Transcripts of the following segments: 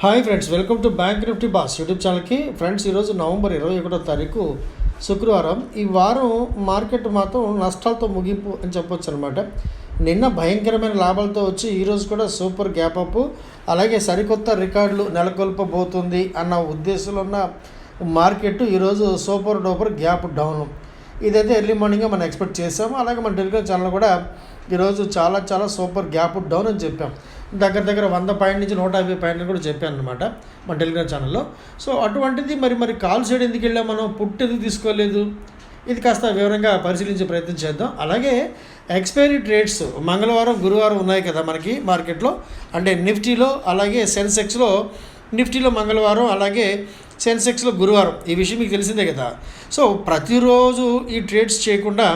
Hi friends, welcome to bank Nifty boss YouTube ఛానల్కి. Friends, ఈరోజు November 21వ తారీఖు శుక్రవారం. ఈ వారం మార్కెట్ మాత్రం నష్టాలతో ముగింపు అని చెప్పొచ్చు అనమాట. నిన్న భయంకరమైన లాభాలతో వచ్చి ఈరోజు కూడా సూపర్ గ్యాప్ అప్, అలాగే సరికొత్త రికార్డులు నెలకొల్పబోతుంది అన్న ఉద్దేశంలో ఉన్న మార్కెట్ ఈరోజు సూపర్ డూపర్ గ్యాప్ డౌన్. ఇదైతే ఎర్లీ మార్నింగ్గా మనం ఎక్స్పెక్ట్ చేసాము. అలాగే మన టెలిగ్రామ్ ఛానల్ కూడా ఈరోజు చాలా సూపర్ గ్యాప్ డౌన్ అని చెప్పాం. దగ్గర 100 పాయింట్ నుంచి 150 పాయింట్లు కూడా చెప్పాను అనమాట మన టెలిగ్రామ్ ఛానల్లో. సో అటువంటిది మరి కాల్ సైడ్ ఎందుకు వెళ్ళాం, మనం పుట్ ఎందుకు తీసుకోలేదు, ఇది కాస్త వివరంగా పరిశీలించే ప్రయత్నం చేద్దాం. అలాగే ఎక్స్పైరీ ట్రేడ్స్ మంగళవారం గురువారం ఉన్నాయి కదా మనకి మార్కెట్లో, అంటే నిఫ్టీలో అలాగే సెన్సెక్స్లో. నిఫ్టీలో మంగళవారం, అలాగే సెన్సెక్స్లో గురువారం. ఈ విషయం మీకు తెలిసిందే కదా. సో ప్రతిరోజు ఈ ట్రేడ్స్ చేయకుండా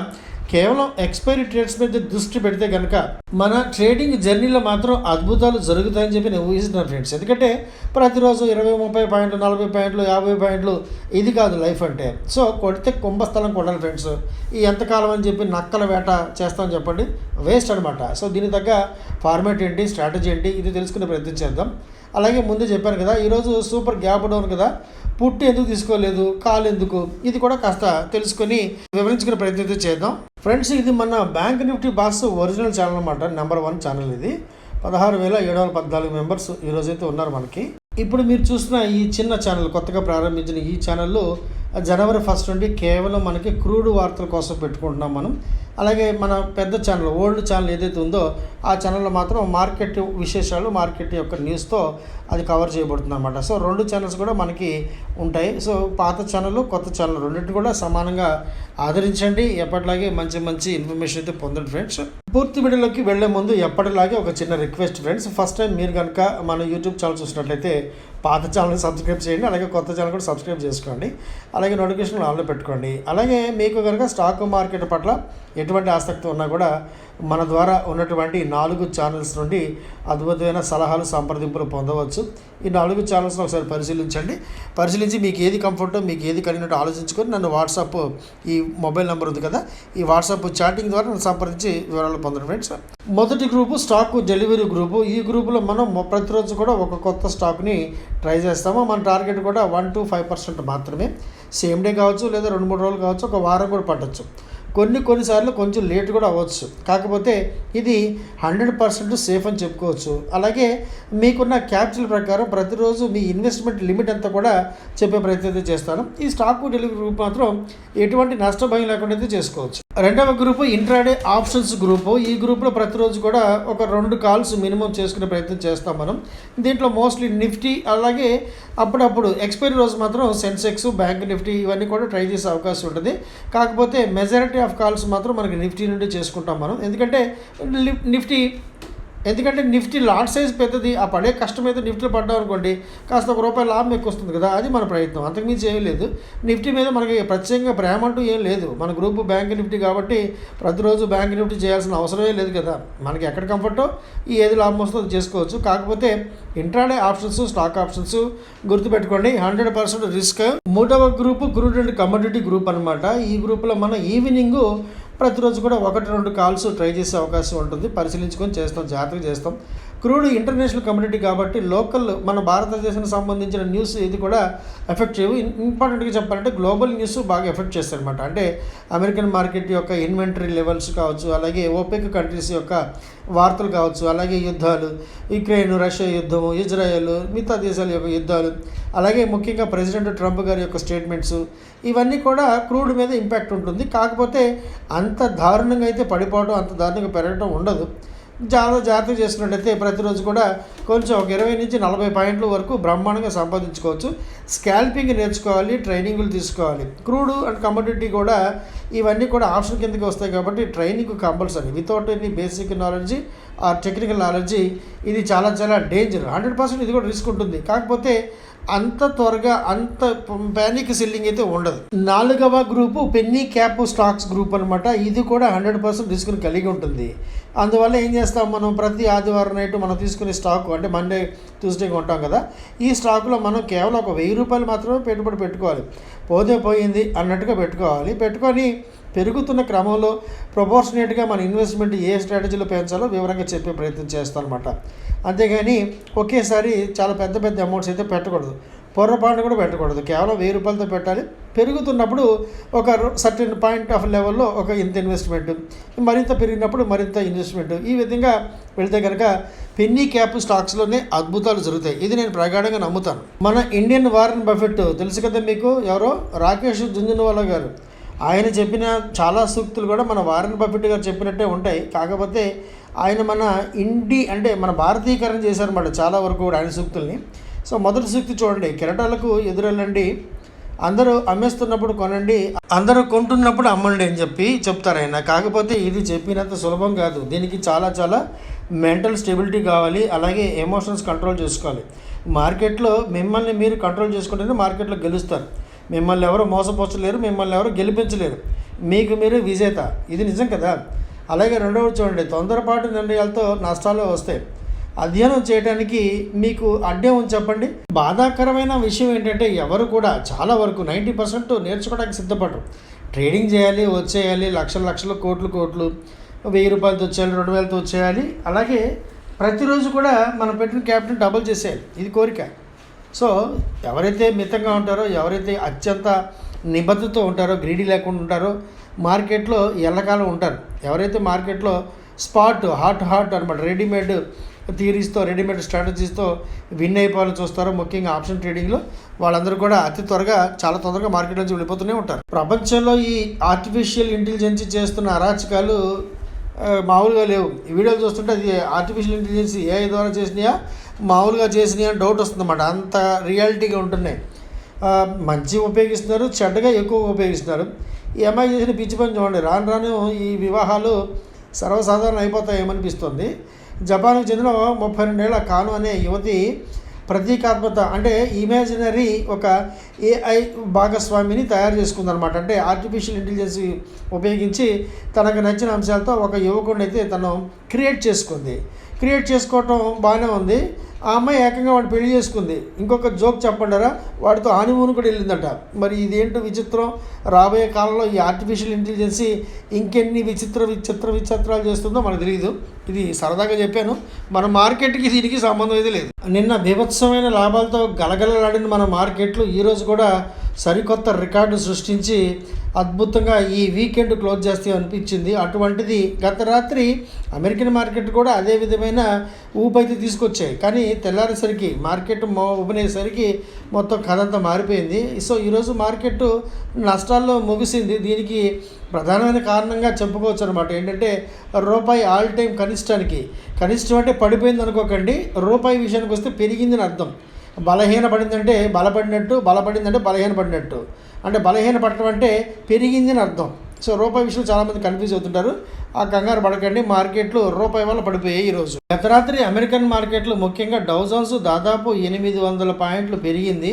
కేవలం ఎక్స్పైరీ ట్రేడ్స్ మీద దృష్టి పెడితే కనుక మన ట్రేడింగ్ జర్నీలో మాత్రం అద్భుతాలు జరుగుతాయని చెప్పి నేను ఊహిస్తున్నాను ఫ్రెండ్స్. ఎందుకంటే ప్రతిరోజు 20-30 పాయింట్లు, 40 పాయింట్లు, 50 పాయింట్లు, ఇది కాదు లైఫ్ అంటే. సో కొడితే కుంభస్థలం కొడాలి ఫ్రెండ్స్. ఈ ఎంతకాలం అని చెప్పి నక్కల వేట చేస్తామని చెప్పండి, వేస్ట్ అనమాట. సో దీనికి తగ్గ ఫార్మేట్ ఏంటి, స్ట్రాటజీ ఏంటి, ఇది తెలుసుకునే ప్రయత్నం చేద్దాం. అలాగే ముందే చెప్పాను కదా, ఈరోజు సూపర్ గ్యాప్ డౌన్ కదా, పుట్టి ఎందుకు తీసుకోలేదు, కాల్ ఎందుకు, ఇది కూడా కాస్త తెలుసుకొని వివరించుకునే ప్రయత్నం చేద్దాం ఫ్రెండ్స్. ఇది మన bank Nifty boss original channel అనమాట, నెంబర్ 1 ఛానల్ ఇది. 16,714 మెంబర్స్ ఈరోజైతే ఉన్నారు మనకి. ఇప్పుడు మీరు చూసిన ఈ చిన్న ఛానల్, కొత్తగా ప్రారంభించిన ఈ ఛానల్లో జనవరి 1 నుండి కేవలం మనకి క్రూడ్ వార్తల కోసం పెట్టుకుంటున్నాం మనం. అలాగే మన పెద్ద ఛానల్, ఓల్డ్ ఛానల్ ఏదైతే ఉందో ఆ ఛానల్లో మాత్రం మార్కెట్ విశేషాలు, మార్కెట్ యొక్క న్యూస్తో అది కవర్ చేయబడుతుంది అనమాట. సో 2 ఛానల్స్ కూడా మనకి ఉంటాయి. సో పాత ఛానల్, కొత్త ఛానల్ రెండింటిని కూడా సమానంగా ఆదరించండి. ఎప్పటిలాగే మంచి ఇన్ఫర్మేషన్ అయితే పొందండి ఫ్రెండ్స్. పూర్తి వీడియోలోకి వెళ్లే ముందు ఎప్పటిలాగే ఒక చిన్న రిక్వెస్ట్ ఫ్రెండ్స్. ఫస్ట్ టైం మీరు కనుక మన యూట్యూబ్ ఛానల్ చూసినట్లయితే పాత ఛానల్ని సబ్స్క్రైబ్ చేయండి, అలాగే కొత్త ఛానల్ కూడా సబ్స్క్రైబ్ చేసుకోండి, అలాగే నోటిఫికేషన్ ఆన్లో పెట్టుకోండి. అలాగే మీకు కనుక స్టాక్ మార్కెట్ పట్ల ఎటువంటి ఆసక్తి ఉన్నా కూడా మన ద్వారా ఉన్నటువంటి 4 ఛానల్స్ నుండి అద్భుతమైన సలహాలు, సంప్రదింపులు పొందవచ్చు. ఈ 4 ఛానల్స్ని ఒకసారి పరిశీలించి మీకు ఏది కంఫర్టో, మీకు ఏది కలిగినట్టు ఆలోచించుకొని నన్ను వాట్సాప్, ఈ మొబైల్ నెంబర్ ఉంది కదా, ఈ వాట్సాప్ చాటింగ్ ద్వారా నన్ను సంప్రదించి వివరాలు పొందండి ఫ్రెండ్స్. మొదటి గ్రూపు స్టాక్ డెలివరీ గ్రూపు. ఈ గ్రూపులో మనం ప్రతిరోజు కూడా ఒక కొత్త స్టాక్ని ట్రై చేస్తాము. మన టార్గెట్ కూడా 1-5% మాత్రమే. సేమ్ డే కావచ్చు, లేదా 2-3 రోజులు కావచ్చు, ఒక వారం కూడా పట్టచ్చు. కొన్నిసార్లు కొంచెం లేట్ కూడా అవ్వచ్చు. కాకపోతే ఇది 100% సేఫ్ అని చెప్పుకోవచ్చు. అలాగే మీకున్న క్యాపిటల్ ప్రకారం ప్రతిరోజు మీ ఇన్వెస్ట్మెంట్ లిమిట్ అంతా కూడా చెప్పే ప్రయత్నం చేస్తాను. ఈ స్టాక్ డెలివరీ గ్రూప్ మాత్రం ఎటువంటి నష్టభయం లేకుండా అయితే చేసుకోవచ్చు. రెండవ గ్రూపు ఇంట్రాడే ఆప్షన్స్ గ్రూపు. ఈ గ్రూప్లో ప్రతిరోజు కూడా ఒక 2 కాల్స్ మినిమం చేసుకునే ప్రయత్నం చేస్తాం మనం. దీంట్లో మోస్ట్లీ నిఫ్టీ, అలాగే అప్పుడప్పుడు ఎక్స్పైరీ రోజు మాత్రం సెన్సెక్స్, బ్యాంక్ నిఫ్టీ ఇవన్నీ కూడా ట్రై చేసే అవకాశం ఉంటుంది. కాకపోతే మెజారిటీ ఆఫ్ కాల్స్ మాత్రం మనకి నిఫ్టీ నుండి చేసుకుంటాం మనం. ఎందుకంటే నిఫ్టీ లాట్ సైజ్ పెద్దది, ఆ పడే కష్టం అయితే నిఫ్టీలో పడ్డాం అనుకోండి, కాస్త ₹1 లాభం ఎక్కువ వస్తుంది కదా, అది మన ప్రయత్నం. అంతకుమించి ఏం లేదు. నిఫ్టీ మీద మనకి ప్రత్యేకంగా ప్రేమ అంటూ ఏం లేదు. మన గ్రూపు బ్యాంక్ నిఫ్టీ కాబట్టి ప్రతిరోజు బ్యాంక్ నిఫ్టీ చేయాల్సిన అవసరమే లేదు కదా. మనకి ఎక్కడ కంఫర్టో ఏది లాభం వస్తుందో అది చేసుకోవచ్చు. కాకపోతే ఇంట్రాడే ఆప్షన్స్, స్టాక్ ఆప్షన్స్ గుర్తుపెట్టుకోండి, 100% రిస్క్. మూడవ group crude and commodity group అనమాట. ఈ గ్రూప్లో మనం ఈవినింగ్ ప్రతిరోజు కూడా 1-2 కాల్స్ ట్రై చేసే అవకాశం ఉంటుంది. పరిశీలించుకొని చేస్తాం, జాగ్రత్తగా చేస్తాం. క్రూడ్ ఇంటర్నేషనల్ కమ్యూనిటీ కాబట్టి లోకల్ మన భారతదేశానికి సంబంధించిన న్యూస్ ఇది కూడా ఎఫెక్ట్ చేయవు. ఇంపార్టెంట్గా చెప్పాలంటే గ్లోబల్ న్యూస్ బాగా ఎఫెక్ట్ చేస్తాయి అనమాట. అంటే అమెరికన్ మార్కెట్ యొక్క ఇన్వెంటరీ లెవెల్స్ కావచ్చు, అలాగే ఓపెక్ కంట్రీస్ యొక్క వార్తలు కావచ్చు, అలాగే యుద్ధాలు, యుక్రెయిన్ రష్యా యుద్ధము, ఇజ్రాయెల్, మిగతా దేశాల యొక్క యుద్ధాలు, అలాగే ముఖ్యంగా ప్రెసిడెంట్ ట్రంప్ గారి యొక్క స్టేట్మెంట్స్, ఇవన్నీ కూడా క్రూడ్ మీద ఇంపాక్ట్ ఉంటుంది. కాకపోతే అంత దారుణంగా అయితే పడిపోవడం, అంత దారుణంగా పెరగడం ఉండదు. చాలా జాగ్రత్తగా చేసుకున్నట్టయితే ప్రతిరోజు కూడా కొంచెం ఒక 20-40 పాయింట్ల వరకు బ్రహ్మాండంగా సంపాదించుకోవచ్చు. స్కాల్పింగ్ నేర్చుకోవాలి, ట్రైనింగ్లు తీసుకోవాలి. క్రూడ్ అండ్ కమోడిటీ కూడా ఇవన్నీ కూడా ఆప్షన్ కిందకి వస్తాయి కాబట్టి training compulsory. Without any basic knowledge or technical knowledge ఇది చాలా డేంజర్. 100% ఇది కూడా రిస్క్ ఉంటుంది. కాకపోతే అంత త్వరగా అంత ప్యానిక్ సెల్లింగ్ అయితే ఉండదు. 4వ group penny cap stocks group అనమాట. ఇది కూడా 100% రిస్క్ని కలిగి ఉంటుంది. అందువల్ల ఏం చేస్తాం, మనం ప్రతి ఆదివారం నైట్ మనం తీసుకునే స్టాక్, అంటే మండే ట్యూస్డే కొంటాం కదా, ఈ స్టాక్లో మనం కేవలం ఒక ₹1000 మాత్రమే పెట్టుబడి పెట్టుకోవాలి. పోతే పోయింది అన్నట్టుగా పెట్టుకోవాలి. పెట్టుకొని పెరుగుతున్న క్రమంలో ప్రొపోర్షనేట్గా మన ఇన్వెస్ట్మెంట్ ఏ స్ట్రాటజీలో పెంచాలో వివరంగా చెప్పే ప్రయత్నం చేస్తాను అనమాట. అంతేగాని ఒకేసారి చాలా పెద్ద పెద్ద అమౌంట్స్ అయితే పెట్టకూడదు, పొర్రపాటు కూడా పెట్టకూడదు. కేవలం 1000 రూపాయలతో పెట్టాలి. పెరుగుతున్నప్పుడు ఒక సర్టెన్ పాయింట్ ఆఫ్ లెవెల్లో ఒక ఇంత ఇన్వెస్ట్మెంట్, మరింత పెరిగినప్పుడు మరింత ఇన్వెస్ట్మెంట్, ఈ విధంగా వెళితే కనుక పెన్నీ క్యాప్ స్టాక్స్లోనే అద్భుతాలు జరుగుతాయి. ఇది నేను ప్రగాఢంగా నమ్ముతాను. మన ఇండియన్ వారెన్ బఫెట్ తెలుసు కదా మీకు, ఎవరో రాకేష్ జుంజునవాలా గారు. ఆయన చెప్పిన చాలా సూక్తులు కూడా మన వారెన్ బఫెట్ గారు చెప్పినట్టే ఉంటాయి. కాకపోతే ఆయన మన అంటే మన భారతీకరణ చేశారన్నమాట చాలా వరకు కూడా ఆయన సూక్తుల్ని. సో మొదటి సూక్తి చూడండి, కెరటాలకు ఎదురెళ్ళండి, అందరూ అమ్మేస్తున్నప్పుడు కొనండి, అందరూ కొంటున్నప్పుడు అమ్మండి అని చెప్తారు ఆయన. కాకపోతే ఇది చెప్పినంత సులభం కాదు. దీనికి చాలా చాలా మెంటల్ స్టెబిలిటీ కావాలి, అలాగే ఎమోషన్స్ కంట్రోల్ చేసుకోవాలి. మార్కెట్లో మిమ్మల్ని మీరు కంట్రోల్ చేసుకుంటేనే మార్కెట్లో గెలుస్తారు. మిమ్మల్ని ఎవరు మోసపోచలేరు, మిమ్మల్ని ఎవరు గెలిపించలేరు. మీకు మీరు విజేత, ఇది నిజం కదా. అలాగే రెండవది చూడండి, తొందరపాటు నిర్ణయాలతో నష్టాలు వస్తాయి. అధ్యయనం చేయడానికి మీకు అడ్డం ఉంది చెప్పండి. బాధాకరమైన విషయం ఏంటంటే ఎవరు కూడా చాలా వరకు 90% నేర్చుకోవడానికి సిద్ధపడరు. ట్రేడింగ్ చేయాలి, వచ్చేయాలి, లక్షలు కోట్లు 1000 రూపాయలతో వచ్చేయాలి, 2000తో వచ్చేయాలి. అలాగే ప్రతిరోజు కూడా మనం పెట్టిన క్యాపిటల్ డబుల్ చేసేయాలి, ఇది కోరిక. సో ఎవరైతే మితంగా ఉంటారో, ఎవరైతే అత్యంత నిబద్ధతతో ఉంటారో, గ్రీడీ లేకుండా ఉంటారో మార్కెట్లో ఎల్లకాలం ఉంటారు. ఎవరైతే మార్కెట్లో స్పాట్ హాట్ అనమాట, రెడీమేడ్ థియరీస్తో, రెడీమేడ్ స్ట్రాటజీస్తో విన్ అయిపోవాలని చూస్తారో, ముఖ్యంగా ఆప్షన్ ట్రేడింగ్లో, వాళ్ళందరూ కూడా చాలా తొందరగా మార్కెట్ నుంచి వెళ్ళిపోతూనే ఉంటారు. ప్రపంచంలో ఈ ఆర్టిఫిషియల్ ఇంటెలిజెన్స్ చేస్తున్న అరాచకాలు మామూలుగా లేవు. ఈ వీడియోలు చూస్తుంటే అది ఆర్టిఫిషియల్ ఇంటెలిజెన్స్ ఏఐ ద్వారా చేసినాయా, మామూలుగా చేసినాయా అని డౌట్ వస్తుందన్నమాట. అంత రియాలిటీగా ఉంటున్నాయి. మంచి ఉపయోగిస్తున్నారు, చెడ్డగా ఎక్కువ ఉపయోగిస్తున్నారు. ఈ అమ్మాయి చేసిన పిచ్చి పని చూడండి, రాను ఈ వివాహాలు సర్వసాధారణ అయిపోతాయేమనిపిస్తుంది. జపాన్కు చెందిన 32 ఏళ్ల కాను అనే యువతి ప్రతీకాత్మక అంటే ఇమాజినరీ ఒక ఏఐ భాగస్వామిని తయారు చేసుకుందనమాట. అంటే ఆర్టిఫిషియల్ ఇంటెలిజెన్స్ ఉపయోగించి తనకు నచ్చిన అంశాలతో ఒక యువకుడిని అయితే తను క్రియేట్ చేసుకోవటం బాగానే ఉంది. ఆ అమ్మాయి ఏకంగా వాడు పెళ్లి చేసుకుంది. ఇంకొక జోక్ చెప్పండారా, వాడితో హానీమూన్ కూడా వెళ్ళిందట. మరి ఇదేంటో విచిత్రం. రాబోయే కాలంలో ఈ ఆర్టిఫిషియల్ ఇంటెలిజెన్స్ ఇంకెన్ని విచిత్రాలు చేస్తుందో మనకు తెలియదు. ఇది సరదాగా చెప్పాను. మన మార్కెట్కి దీనికి సంబంధం అయితే లేదు. నిన్న బీభత్సమైన లాభాలతో గలగలలాడిన మన మార్కెట్లు ఈరోజు కూడా సరికొత్త రికార్డు సృష్టించి అద్భుతంగా ఈ వీకెండ్ క్లోజ్ చేస్తే అనిపించింది. అటువంటిది గత రాత్రి అమెరికన్ మార్కెట్ కూడా అదే విధమైన ఊపైతే తీసుకొచ్చాయి. కానీ తెల్లారేసరికి మార్కెట్ ఓపెన్ అయ్యేసరికి మొత్తం కథ అంతా మారిపోయింది. సో ఈరోజు మార్కెట్ నష్టాల్లో ముగిసింది. దీనికి ప్రధానమైన కారణంగా చెప్పుకోవచ్చు అనమాట. ఏంటంటే రూపాయి ఆల్ టైం కనిష్టం అంటే పడిపోయింది అనుకోకండి. రూపాయి విషయానికి వస్తే పెరిగిందని అర్థం. బలహీనపడిందంటే బలపడిందంటే బలహీనపడినట్టు. అంటే బలహీనపడటం అంటే పెరిగిందని అర్థం. సో రూపాయి విషయంలో చాలామంది కన్ఫ్యూజ్ అవుతుంటారు. ఆ కంగారు పడకండి, మార్కెట్లు రూపాయి వల్ల పడిపోయాయి ఈరోజు. గత రాత్రి అమెరికన్ మార్కెట్లు ముఖ్యంగా డౌ జోన్స్ దాదాపు 800 పాయింట్లు పెరిగింది.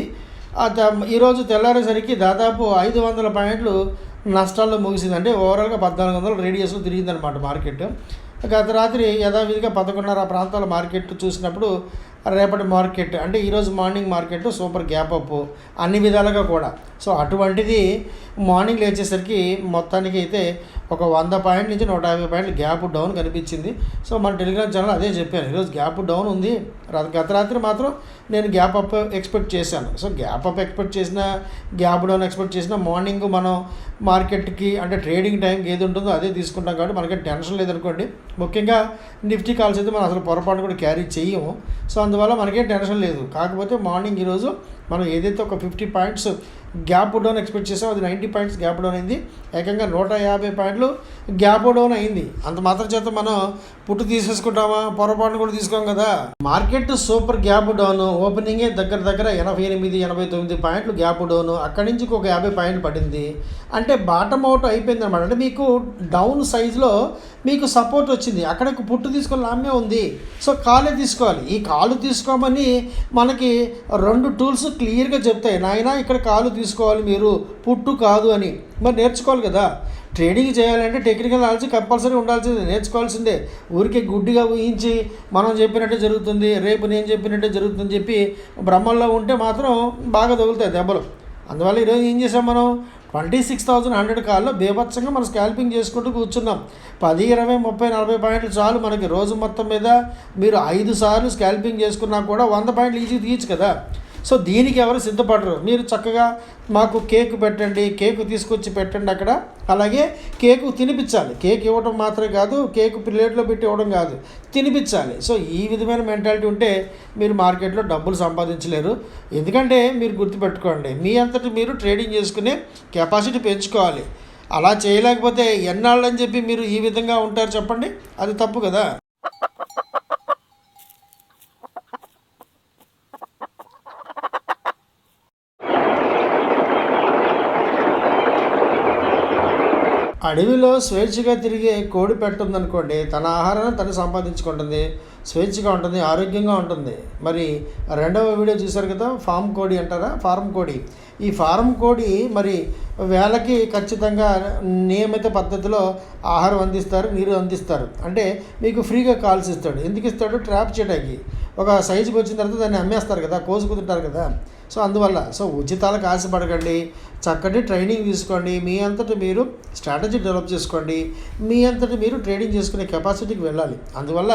ఈరోజు తెల్లారేసరికి దాదాపు 500 పాయింట్లు నష్టాల్లో ముగిసింది. అంటే ఓవరాల్గా 1400 రేడియస్లో తిరిగిందనమాట మార్కెట్. గత రాత్రి యథావిధిగా 11:30 ప్రాంతాల మార్కెట్ చూసినప్పుడు రేపటి మార్కెట్ అంటే ఈరోజు morning market super gap up అన్ని విధాలుగా కూడా. సో అటువంటిది మార్నింగ్ లేచేసరికి మొత్తానికి అయితే ఒక 100 పాయింట్ నుంచి 150 పాయింట్లు గ్యాప్ డౌన్ కనిపించింది. సో మన టెలిగ్రామ్ ఛానల్ అదే చెప్పాను, ఈరోజు గ్యాప్ డౌన్ ఉంది. గత రాత్రి మాత్రం నేను గ్యాప్ అప్ ఎక్స్పెక్ట్ చేశాను. సో గ్యాప్ అప్ ఎక్స్పెక్ట్ చేసిన, గ్యాప్ డౌన్ ఎక్స్పెక్ట్ చేసిన, మార్నింగ్ మనం మార్కెట్కి అంటే ట్రేడింగ్ టైంకి ఏది ఉంటుందో అదే తీసుకుంటాం కాబట్టి మనకి టెన్షన్ లేదనుకోండి. ముఖ్యంగా నిఫ్టీ కాల్స్ అయితే మనం అసలు పొరపాటు కూడా క్యారీ చేయము. సో అందువల్ల మనకేం టెన్షన్ లేదు. కాకపోతే మార్నింగ్ ఈరోజు మనం ఏదైతే ఒక 50 పాయింట్స్ గ్యాప్ డౌన్ ఎక్స్పెక్ట్ చేసామో అది 90 పాయింట్స్ గ్యాప్ డౌన్ అయింది. ఏకంగా 150 పాయింట్లు గ్యాప్ డౌన్ అయింది. అంత మాత్రం చేత మనం పుట్టు తీసేసుకుంటామా, పొరపాటును కూడా తీసుకోం కదా. మార్కెట్ సూపర్ గ్యాప్ డౌన్, ఓపెనింగే దగ్గర 88-89 పాయింట్లు గ్యాప్ డౌన్. అక్కడి నుంచి ఒక 50 పాయింట్లు పడింది. అంటే బాటమ్ అవుట్ అయిపోయింది అనమాట. అంటే మీకు డౌన్ సైజులో మీకు సపోర్ట్ వచ్చింది, అక్కడ పుట్టు తీసుకొని లాభమే ఉంది. సో కాలే తీసుకోవాలి. ఈ కాలు తీసుకోమని మనకి 2 టూల్స్ క్లియర్గా చెప్తాయి, నాయన ఇక్కడ కాలు తీసుకోవాలి మీరు, పుట్టు కాదు అని. మరి నేర్చుకోవాలి కదా. ట్రేడింగ్ చేయాలంటే టెక్నికల్ నాలెడ్జ్ కంపల్సరీ ఉండాల్సిందే, నేర్చుకోవాల్సిందే. ఊరికే గుడ్డిగా ఊహించి మనం చెప్పినట్టే జరుగుతుంది, రేపు నేను చెప్పినట్టే జరుగుతుందని చెప్పి భ్రమల్లో ఉంటే మాత్రం బాగా తగులుతాయి దెబ్బలు. అందువల్ల ఈరోజు ఏం చేసాం, మనం 26,100 కాల్లో బీభత్సంగా మనం స్కాల్పింగ్ చేసుకుంటూ కూర్చున్నాం. 10, 20, 30, 40 పాయింట్లు చాలు మనకి. రోజు మొత్తం మీద మీరు 5 సార్లు స్కాల్పింగ్ చేసుకున్నా కూడా 100 పాయింట్లు ఈజీ తీయచ్చు కదా. సో దీనికి ఎవరు సిద్ధపడరు. మీరు చక్కగా మాకు కేక్ పెట్టండి, కేకు తీసుకొచ్చి పెట్టండి అక్కడ. అలాగే కేకు తినిపించాలి. కేక్ ఇవ్వడం మాత్రమే కాదు, కేకు ప్లేట్లో పెట్టి ఇవ్వడం కాదు, తినిపించాలి. సో ఈ విధమైన మెంటాలిటీ ఉంటే మీరు మార్కెట్లో డబ్బులు సంపాదించలేరు. ఎందుకంటే మీరు గుర్తుపెట్టుకోండి, మీ అంతటి మీరు ట్రేడింగ్ చేసుకునే కెపాసిటీ పెంచుకోవాలి. అలా చేయలేకపోతే ఎన్నాళ్ళని చెప్పి మీరు ఈ విధంగా ఉంటారు చెప్పండి? అది తప్పు కదా. అడవిలో స్వేచ్ఛగా తిరిగే కోడి ఉందనుకోండి, తన ఆహారాన్ని తను సంపాదించుకుంటుంది, స్వేచ్ఛగా ఉంటుంది, ఆరోగ్యంగా ఉంటుంది. మరి రెండవ వీడియో చూశారు కదా, ఫామ్ కోడి అంటారా, ఫారం కోడి. ఈ ఫారం కోడి మరి వేళకి ఖచ్చితంగా నియమిత పద్ధతిలో ఆహారం అందిస్తారు, నీరు అందిస్తారు. అంటే మీకు ఫ్రీగా కాల్స్ ఇస్తాడు. ఎందుకు ఇస్తాడు? ట్రాప్ చేయడానికి. ఒక సైజుకి వచ్చిన తర్వాత దాన్ని అమ్మేస్తారు కదా, కోసుకుంటుంటారు కదా. సో అందువల్ల ఉచితాలకు ఆశపడకండి, చక్కటి ట్రైనింగ్ తీసుకోండి, మీ అంతటి మీరు స్ట్రాటజీ డెవలప్ చేసుకోండి, మీ అంతటి మీరు ట్రేడింగ్ చేసుకునే కెపాసిటీకి వెళ్ళాలి. అందువల్ల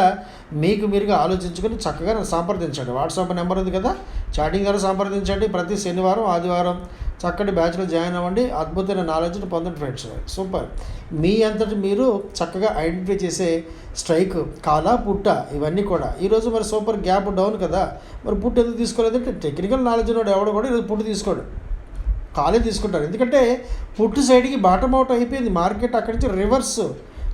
మీకు మీరుగా ఆలోచించుకొని చక్కగా నన్ను సంప్రదించండి. వాట్సాప్ నెంబర్ ఉంది కదా, చాటింగ్ ద్వారా సంప్రదించండి. ప్రతి శనివారం, ఆదివారం చక్కటి బ్యాచ్లో జాయిన్ అవ్వండి. అద్భుతమైన నాలెడ్జ్ని పొందండి ఫ్రెండ్స్. సూపర్. మీ అంతటి మీరు చక్కగా ఐడెంటిఫై చేసే స్ట్రైక్, కాలా, పుట్ట, ఇవన్నీ కూడా. ఈరోజు మరి సూపర్ గ్యాప్ డౌన్ కదా, మరి పుట్టు ఎందుకు తీసుకోలేదంటే టెక్నికల్ నాలెడ్జ్ ఉన్నాడు ఎవడు కూడా ఈరోజు పుట్టు తీసుకోడు, కాలే తీసుకుంటారు. ఎందుకంటే పుట్టు సైడ్కి బాటమ్ అవుట్ అయిపోయింది మార్కెట్. అక్కడి నుంచి రివర్స్,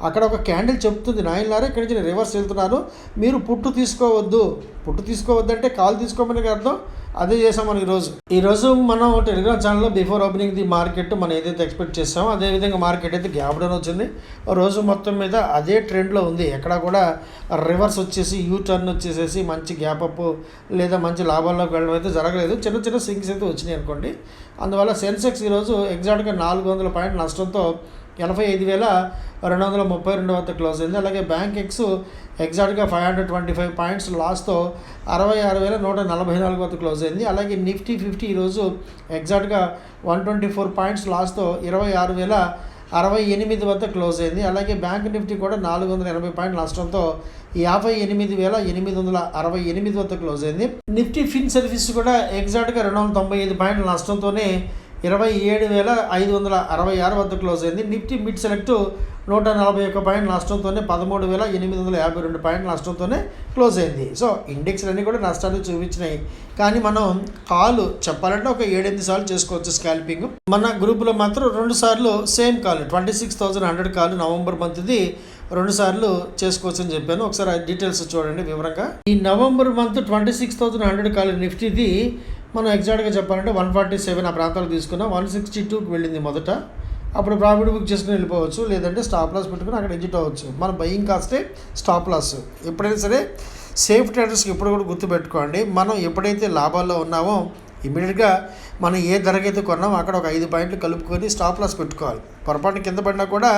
అక్కడ ఒక క్యాండిల్ చెప్తుంది నాయనలారా ఇక్కడి నుంచి రివర్స్ వెళ్తున్నారు, మీరు పుట్టు తీసుకోవద్దు. పుట్టు తీసుకోవద్దంటే కాల్ తీసుకోమని అర్థం. అదే చేసాం మనం ఈరోజు మనం టెలిగ్రామ్ ఛానల్లో బిఫోర్ ఓపెనింగ్ ది మార్కెట్ మనం ఏదైతే ఎక్స్పెక్ట్ చేస్తామో అదేవిధంగా మార్కెట్ అయితే గ్యాప్ డౌన్ వచ్చింది. రోజు మొత్తం మీద అదే ట్రెండ్లో ఉంది. ఎక్కడ కూడా రివర్స్ వచ్చేసి యూ టర్న్ వచ్చేసేసి మంచి గ్యాప్ అప్ లేదా మంచి లాభాల్లోకి వెళ్ళడం అయితే జరగలేదు. చిన్న చిన్న స్వింగ్స్ అయితే వచ్చినాయి అనుకోండి. అందువల్ల సెన్సెక్స్ ఈరోజు ఎగ్జాక్ట్గా 400 పాయింట్ నష్టంతో 85,232 వద్ద క్లోజ్ అయింది. అలాగే బ్యాంక్ ఎక్స్ ఎగ్జాక్ట్గా 525 పాయింట్స్ లాస్తో 66,144 వద్ద క్లోజ్ అయింది. అలాగే నిఫ్టీ 50 ఈరోజు ఎగ్జాక్ట్గా 124 పాయింట్స్ లాస్తో 26,068 వద్ద క్లోజ్ అయింది. అలాగే బ్యాంక్ నిఫ్టీ కూడా 480 పాయింట్ల నష్టంతో 58,868 వద్ద క్లోజ్ అయింది. నిఫ్టీ ఫిన్ సర్వీస్ కూడా ఎగ్జాక్ట్గా 295 పాయింట్ల నష్టంతోనే 27,566 వద్ద క్లోజ్ అయింది. నిఫ్టీ మిడ్ సెలెక్ట్ 141 పాయింట్ నష్టంతోనే 13,852 పాయింట్ల నష్టంతోనే క్లోజ్ అయింది. సో ఇండెక్స్లన్నీ కూడా నష్టాన్ని చూపించినాయి. కానీ మనం కాలు చెప్పాలంటే ఒక 7-8 సార్లు చేసుకోవచ్చు స్కాల్పింగ్. మన గ్రూపులో మాత్రం 2 సార్లు సేమ్ కాల్ 26,100 కాల్ నవంబర్ మంత్ది 2 సార్లు చేసుకోవచ్చు అని చెప్పాను. ఒకసారి డీటెయిల్స్ చూడండి వివరంగా. ఈ నవంబర్ మంత్ 26,100 కాల్ నిఫ్టీది మనం ఎగ్జాక్ట్గా చెప్పాలంటే 147 ఆ ప్రాంతాలు తీసుకున్నాం. 162కి వెళ్ళింది మొదట. అప్పుడు ప్రాఫిట్ బుక్ చేసుకుని వెళ్ళిపోవచ్చు, లేదంటే స్టాప్ లాస్ పెట్టుకుని అక్కడ ఎగ్జిట్ అవ్వచ్చు. మన బయింగ్ కాస్టే స్టాప్ లాస్. ఎప్పుడైనా సరే సేఫ్ ట్రేడర్స్కి ఎప్పుడు కూడా గుర్తుపెట్టుకోండి, మనం ఎప్పుడైతే లాభాల్లో ఉన్నామో ఇమీడియట్గా మనం ఏ ధరకైతే కొన్నామో అక్కడ ఒక 5 పాయింట్లు కలుపుకొని స్టాప్ లాస్ పెట్టుకోవాలి. పొరపాటు కింద పడినా కూడా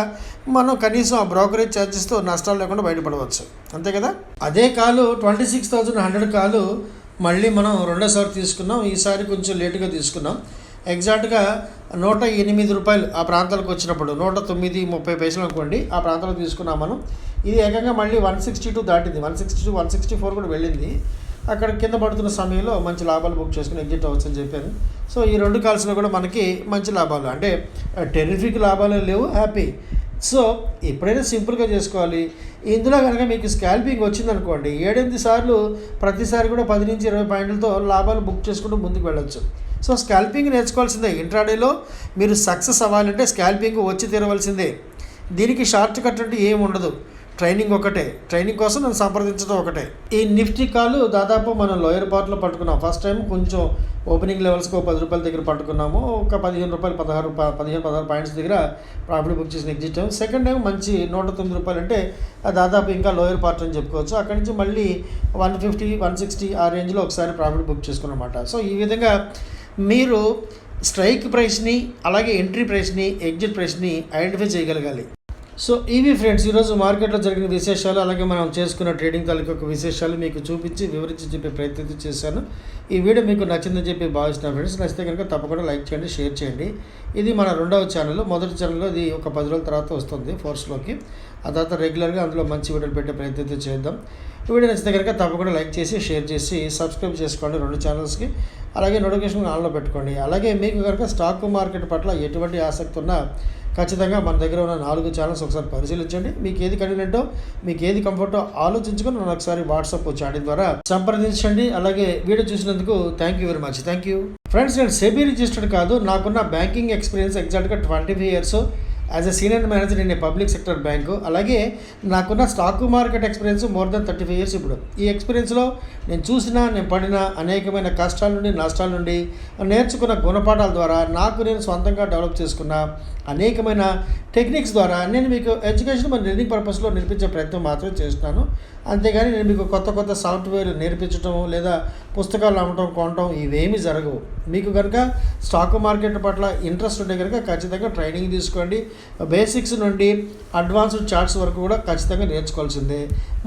మనం కనీసం ఆ బ్రోకరేజ్ ఛార్జెస్తో నష్టాలు లేకుండా బయటపడవచ్చు. అంతే కదా. అదే కాలు 26,100 కాలు మళ్ళీ మనం రెండోసారి తీసుకున్నాం. ఈసారి కొంచెం లేటుగా తీసుకున్నాం. ఎగ్జాక్ట్గా 108 రూపాయలు ఆ ప్రాంతాలకు వచ్చినప్పుడు 109.30 అనుకోండి, ఆ ప్రాంతాలకు తీసుకున్నాం మనం. ఇది ఏకంగా మళ్ళీ 162 దాటింది. 162, 164 కూడా వెళ్ళింది. అక్కడ కింద పడుతున్న సమయంలో మంచి లాభాలు బుక్ చేసుకుని ఎగ్జిట్ అవ్వచ్చు అని చెప్పాను. సో ఈ 2 కాల్స్లో కూడా మనకి మంచి లాభాలు, అంటే టెరిఫిక్ లాభాలు లేవు, హ్యాపీ. సో ఎప్పుడైనా సింపుల్గా చేసుకోవాలి. ఇందులో కనుక మీకు స్కాల్పింగ్ వచ్చిందనుకోండి, 7-8 సార్లు ప్రతిసారి కూడా 10-20 పాయింట్లతో లాభాలు బుక్ చేసుకుంటూ ముందుకు వెళ్ళొచ్చు. సో స్కాల్పింగ్ నేర్చుకోవాల్సిందే. ఇంట్రాడేలో మీరు సక్సెస్ అవ్వాలంటే స్కాల్పింగ్ వచ్చి తీరవలసిందే. దీనికి షార్ట్ కట్ అంటే ఏమి ఉండదు. ట్రైనింగ్ ఒకటే, ట్రైనింగ్ కోసం నన్ను సంప్రదించడం ఒకటే. ఈ నిఫ్టీ కాలు దాదాపు మనం లోయర్ పార్ట్లో పట్టుకున్నాం. ఫస్ట్ టైం కొంచెం ఓపెనింగ్ లెవెల్స్కి 10 రూపాయల దగ్గర పట్టుకున్నాము. ఒక 15 రూపాయలు 16 పాయింట్స్ దగ్గర ప్రాఫిట్ బుక్ చేసిన ఎగ్జిట్ అయ్యాం. సెకండ్ టైం మంచి 109 రూపాయలు, అంటే దాదాపు ఇంకా లోయర్ పార్ట్ అని చెప్పుకోవచ్చు. అక్కడి నుంచి మళ్ళీ 150, 160 ఆ రేంజ్లో ఒకసారి ప్రాఫిట్ బుక్ చేసుకున్నమాట. సో ఈ విధంగా మీరు స్ట్రైక్ ప్రైస్ని, అలాగే ఎంట్రీ ప్రైస్ని, ఎగ్జిట్ ప్రైస్ని ఐడెంటిఫై చేయగలగాలి. సో ఇవి ఫ్రెండ్స్ ఈరోజు మార్కెట్లో జరిగిన విశేషాలు, అలాగే మనం చేసుకున్న ట్రేడింగ్ తాలూకు విశేషాలు మీకు చూపించి వివరించి చెప్పే ప్రయత్నం చేశాను. ఈ వీడియో మీకు నచ్చిందని చెప్పి భావిస్తున్నాను ఫ్రెండ్స్. నచ్చితే కనుక తప్పకుండా లైక్ చేయండి, షేర్ చేయండి. ఇది మన రెండవ ఛానల్. మొదటి ఛానల్లో ఇది ఒక 10 రోజుల తర్వాత వస్తుంది ఫోర్స్లోకి. ఆ తర్వాత రెగ్యులర్గా అందులో మంచి వీడియోలు పెట్టే ప్రయత్నం చేద్దాం. ఈ వీడియో నచ్చితే కనుక తప్పకుండా లైక్ చేసి షేర్ చేసి సబ్స్క్రైబ్ చేసుకోండి 2 ఛానల్స్కి. అలాగే నోటిఫికేషన్ ఆన్లో పెట్టుకోండి. అలాగే మీకు కనుక స్టాక్ మార్కెట్ పట్ల ఎటువంటి ఆసక్తి ఉన్నా ఖచ్చితంగా మన దగ్గర ఉన్న 4 ఛానల్స్ ఒకసారి పరిశీలించండి. మీకు ఏది కన్వీనియంటో, మీకు ఏది కంఫర్టో ఆలోచించుకొని నన్ను ఒకసారి వాట్సాప్ చాటింగ్ ద్వారా సంప్రదించండి. అలాగే వీడియో చూసినందుకు thank you very much. Thank you friends. నేను సెబీ రిజిస్టర్డ్ కాదు. నాకున్న బ్యాంకింగ్ ఎక్స్పీరియన్స్ ఎగ్జాక్ట్గా 25 years as a senior manager in a public sector bank. అలాగే నాకున్న stock market experience more than 35 years ఇప్పుడు. ఈ ఎక్స్పీరియన్స్లో నేను పడిన అనేకమైన కష్టాల నుండి, నష్టాల నుండి నేర్చుకున్న గుణపాఠాల ద్వారా నేను సొంతంగా డెవలప్ చేసుకున్న అనేకమైన టెక్నిక్స్ ద్వారా నేను మీకు ఎడ్యుకేషన్ మరియు లెర్నింగ్ పర్పస్లో నేర్పించే ప్రయత్నం మాత్రం చేస్తున్నాను. అంతేగాని నేను మీకు కొత్త సాఫ్ట్వేర్ నేర్పించడం లేదా పుస్తకాలు అమ్మటం, కొనటం ఇవేమీ జరగవు. మీకు కనుక స్టాక్ మార్కెట్ పట్ల ఇంట్రెస్ట్ ఉంటే కనుక ఖచ్చితంగా ట్రైనింగ్ తీసుకోండి. బేసిక్స్ నుండి అడ్వాన్స్డ్ చార్ట్స్ వరకు కూడా ఖచ్చితంగా నేర్చుకోవాల్సిందే.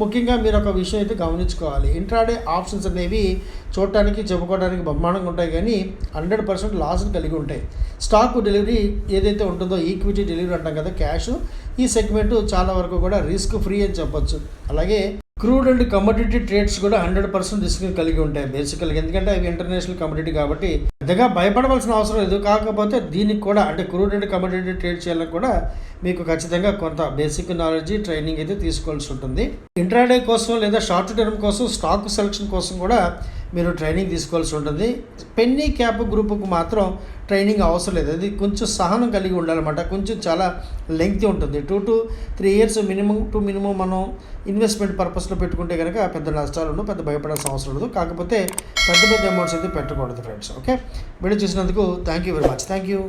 ముఖ్యంగా మీరు ఒక విషయం అయితే గమనించుకోవాలి. ఇంట్రాడే ఆప్షన్స్ అనేవి చూడటానికి, చెప్పుకోవడానికి బ్రహ్మాండంగా ఉంటాయి, కానీ 100% లాస్ని కలిగి ఉంటాయి. స్టాక్ డెలివరీ ఏదైతే ఉంటుందో, ఈక్విటీ డెలివరీ అంటాం కదా, క్యాష్, ఈ సెగ్మెంట్ చాలా వరకు కూడా రిస్క్ ఫ్రీ అని చెప్పొచ్చు. అలాగే క్రూడ్ అండ్ కమోడిటీ ట్రేడ్స్ కూడా 100% రిస్క్ కలిగి ఉంటాయి బేసికల్గా. ఎందుకంటే అవి ఇంటర్నేషనల్ కమోడిటీ కాబట్టి పెద్దగా భయపడవలసిన అవసరం లేదు. కాకపోతే దీనికి కూడా అంటే క్రూడ్ అండ్ కమోడిటీ ట్రేడ్ చేయాలని కూడా మీకు ఖచ్చితంగా కొంత బేసిక్ నాలెడ్జ్, ట్రైనింగ్ అయితే తీసుకోవాల్సి ఉంటుంది. ఇంట్రాడే కోసం లేదా షార్ట్ టర్మ్ కోసం, స్టాక్ సెలక్షన్ కోసం కూడా మీరు ట్రైనింగ్ తీసుకోవాల్సి ఉంటుంది. పెన్నీ క్యాప్ గ్రూపుకు మాత్రం ట్రైనింగ్ అవసరం లేదు. అది కొంచెం సహనం కలిగి ఉండాలన్నమాట. కొంచెం చాలా లెంగ్తీ ఉంటుంది. 2 to 3 years మినిమం మనం ఇన్వెస్ట్మెంట్ పర్పస్లో పెట్టుకుంటే కనుక పెద్ద నష్టాలు ఉండవు, పెద్ద భయపడాల్సిన అవసరం ఉండదు. కాకపోతే పెద్ద అమౌంట్స్ అయితే పెట్టకూడదు ఫ్రెండ్స్. ఓకే, వీడియో చూసినందుకు thank you very much. Thank you.